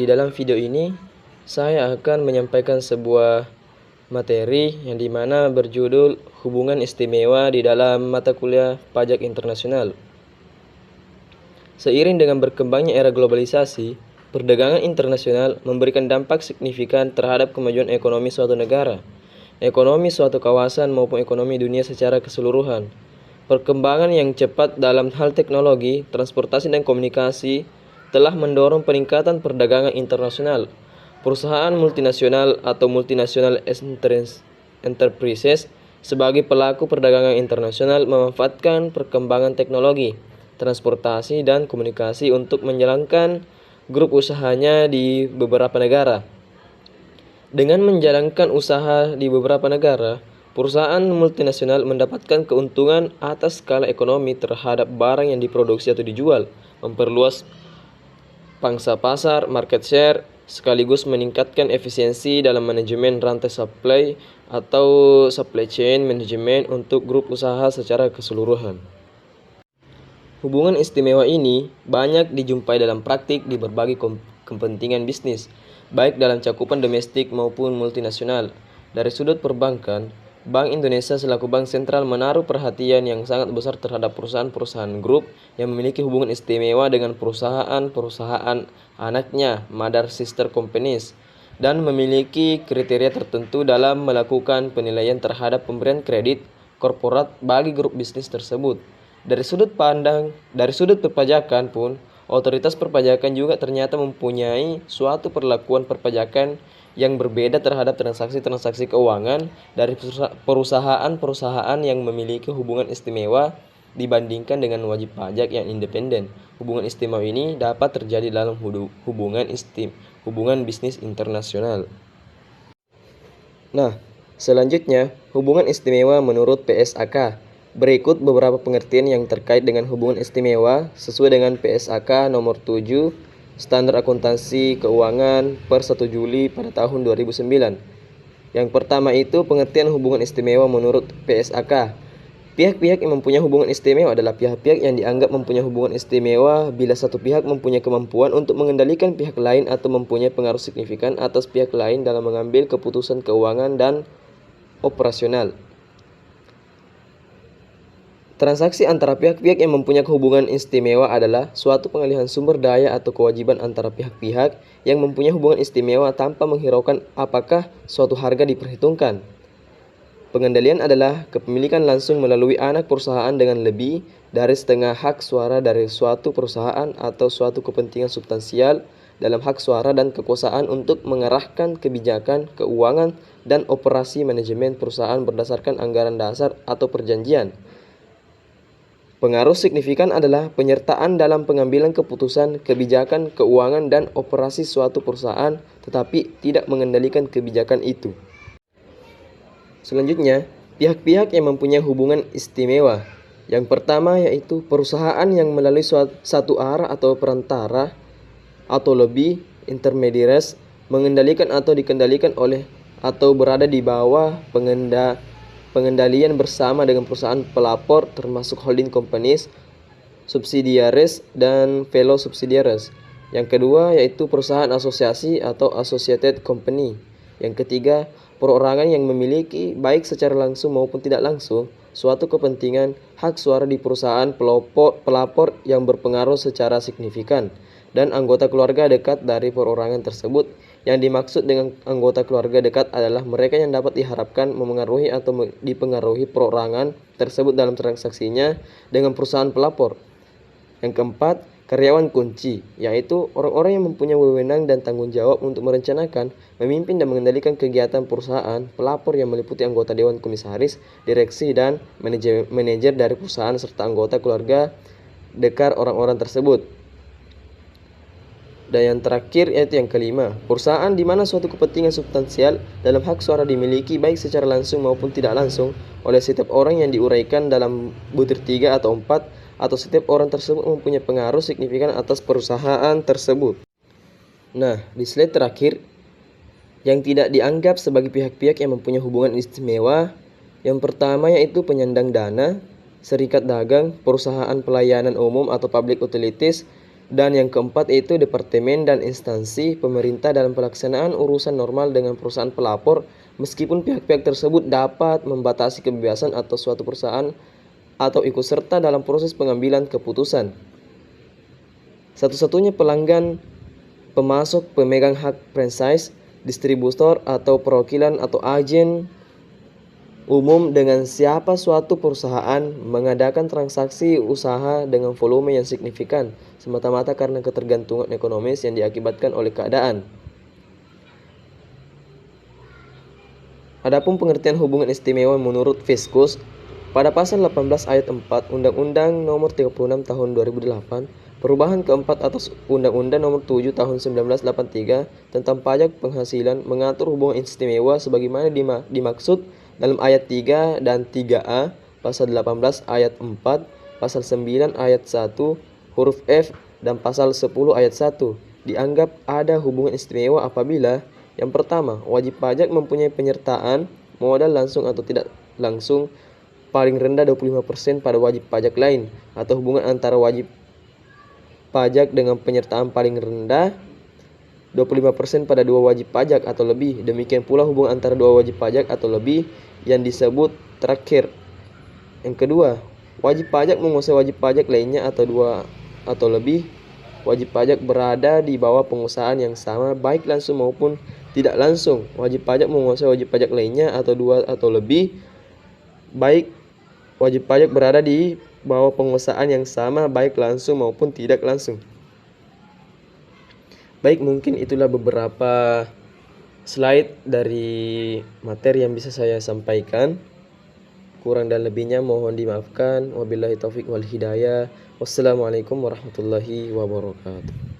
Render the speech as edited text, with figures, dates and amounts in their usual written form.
Di dalam video ini, saya akan menyampaikan sebuah materi yang dimana berjudul Hubungan Istimewa di dalam mata kuliah Pajak Internasional. Seiring dengan berkembangnya era globalisasi, perdagangan internasional memberikan dampak signifikan terhadap kemajuan ekonomi suatu negara, ekonomi suatu kawasan maupun ekonomi dunia secara keseluruhan. Perkembangan yang cepat dalam hal teknologi, transportasi dan komunikasi telah mendorong peningkatan perdagangan internasional. Perusahaan multinasional atau multinational enterprises sebagai pelaku perdagangan internasional memanfaatkan perkembangan teknologi, transportasi dan komunikasi untuk menjalankan grup usahanya di beberapa negara. Dengan menjalankan usaha di beberapa negara, perusahaan multinasional mendapatkan keuntungan atas skala ekonomi terhadap barang yang diproduksi atau dijual, memperluas pangsa pasar, market share, sekaligus meningkatkan efisiensi dalam manajemen rantai supply atau supply chain management untuk grup usaha secara keseluruhan. Hubungan istimewa ini banyak dijumpai dalam praktik di berbagai kepentingan bisnis, baik dalam cakupan domestik maupun multinasional. Dari sudut perbankan, Bank Indonesia selaku bank sentral menaruh perhatian yang sangat besar terhadap perusahaan-perusahaan grup yang memiliki hubungan istimewa dengan perusahaan-perusahaan anaknya, mother sister companies, dan memiliki kriteria tertentu dalam melakukan penilaian terhadap pemberian kredit korporat bagi grup bisnis tersebut. Dari sudut perpajakan pun, otoritas perpajakan juga ternyata mempunyai suatu perlakuan perpajakan yang berbeda terhadap transaksi-transaksi keuangan dari perusahaan-perusahaan yang memiliki hubungan istimewa dibandingkan dengan wajib pajak yang independen. Hubungan istimewa ini dapat terjadi dalam hubungan bisnis internasional. Nah, selanjutnya, hubungan istimewa menurut PSAK. Berikut beberapa pengertian yang terkait dengan hubungan istimewa sesuai dengan PSAK nomor 7 Standar Akuntansi Keuangan per 1 Juli pada tahun 2009. Yang pertama itu pengertian hubungan istimewa menurut PSAK. Pihak-pihak yang mempunyai hubungan istimewa adalah pihak-pihak yang dianggap mempunyai hubungan istimewa bila satu pihak mempunyai kemampuan untuk mengendalikan pihak lain atau mempunyai pengaruh signifikan atas pihak lain dalam mengambil keputusan keuangan dan operasional. Transaksi antara pihak-pihak yang mempunyai hubungan istimewa adalah suatu pengalihan sumber daya atau kewajiban antara pihak-pihak yang mempunyai hubungan istimewa tanpa menghiraukan apakah suatu harga diperhitungkan. Pengendalian adalah kepemilikan langsung melalui anak perusahaan dengan lebih dari setengah hak suara dari suatu perusahaan atau suatu kepentingan substansial dalam hak suara dan kekuasaan untuk mengarahkan kebijakan, keuangan, dan operasi manajemen perusahaan berdasarkan anggaran dasar atau perjanjian. Pengaruh signifikan adalah penyertaan dalam pengambilan keputusan, kebijakan, keuangan, dan operasi suatu perusahaan, tetapi tidak mengendalikan kebijakan itu. Selanjutnya, pihak-pihak yang mempunyai hubungan istimewa. Yang pertama yaitu perusahaan yang melalui satu arah atau perantara atau lebih intermediaries mengendalikan atau dikendalikan oleh atau berada di bawah pengendalian bersama dengan perusahaan pelapor termasuk holding companies, subsidiaries, dan fellow subsidiaries. Yang kedua yaitu perusahaan asosiasi atau associated company. Yang ketiga, perorangan yang memiliki baik secara langsung maupun tidak langsung suatu kepentingan hak suara di perusahaan pelapor yang berpengaruh secara signifikan, dan anggota keluarga dekat dari perorangan tersebut. Yang dimaksud dengan anggota keluarga dekat adalah mereka yang dapat diharapkan memengaruhi atau dipengaruhi perorangan tersebut dalam transaksinya dengan perusahaan pelapor. Yang keempat, karyawan kunci, yaitu orang-orang yang mempunyai wewenang dan tanggung jawab untuk merencanakan, memimpin dan mengendalikan kegiatan perusahaan pelapor yang meliputi anggota dewan komisaris, direksi, dan manajer dari perusahaan serta anggota keluarga dekat orang-orang tersebut. Dan yang terakhir yaitu yang kelima, perusahaan di mana suatu kepentingan substansial dalam hak suara dimiliki baik secara langsung maupun tidak langsung oleh setiap orang yang diuraikan dalam butir 3 atau 4, atau setiap orang tersebut mempunyai pengaruh signifikan atas perusahaan tersebut. Nah, di slide terakhir, yang tidak dianggap sebagai pihak-pihak yang mempunyai hubungan istimewa, yang pertama yaitu penyandang dana, serikat dagang, perusahaan pelayanan umum atau public utilities, Dan yang keempat yaitu departemen dan instansi pemerintah dalam pelaksanaan urusan normal dengan perusahaan pelapor, meskipun pihak-pihak tersebut dapat membatasi kebebasan atau suatu perusahaan atau ikut serta dalam proses pengambilan keputusan. Satu-satunya pelanggan, pemasok, pemegang hak franchise, distributor atau perwakilan atau agen umum dengan siapa suatu perusahaan mengadakan transaksi usaha dengan volume yang signifikan semata-mata karena ketergantungan ekonomis yang diakibatkan oleh keadaan. Adapun pengertian hubungan istimewa menurut Fiskus, pada pasal 18 ayat 4 Undang-Undang Nomor 36 Tahun 2008, perubahan keempat atas Undang-Undang Nomor 7 Tahun 1983 tentang pajak penghasilan mengatur hubungan istimewa sebagaimana dimaksud dalam ayat 3 dan 3A, pasal 18 ayat 4, pasal 9 ayat 1, huruf F, dan pasal 10 ayat 1. Dianggap ada hubungan istimewa apabila yang pertama, wajib pajak mempunyai penyertaan modal langsung atau tidak langsung paling rendah 25% pada wajib pajak lain, atau hubungan antara wajib pajak dengan penyertaan paling rendah 25% pada dua wajib pajak atau lebih. Demikian pula hubungan antara dua wajib pajak atau lebih yang disebut terakhir. Yang kedua, wajib pajak menguasai wajib pajak lainnya atau dua atau lebih wajib pajak berada di bawah penguasaan yang sama baik langsung maupun tidak langsung. Wajib pajak menguasai wajib pajak lainnya atau dua atau lebih baik wajib pajak berada di bawah penguasaan yang sama baik langsung maupun tidak langsung. Baik, mungkin itulah beberapa slide dari materi yang bisa saya sampaikan. Kurang dan lebihnya mohon dimaafkan. Wabillahi taufik wal hidayah. Wassalamualaikum warahmatullahi wabarakatuh.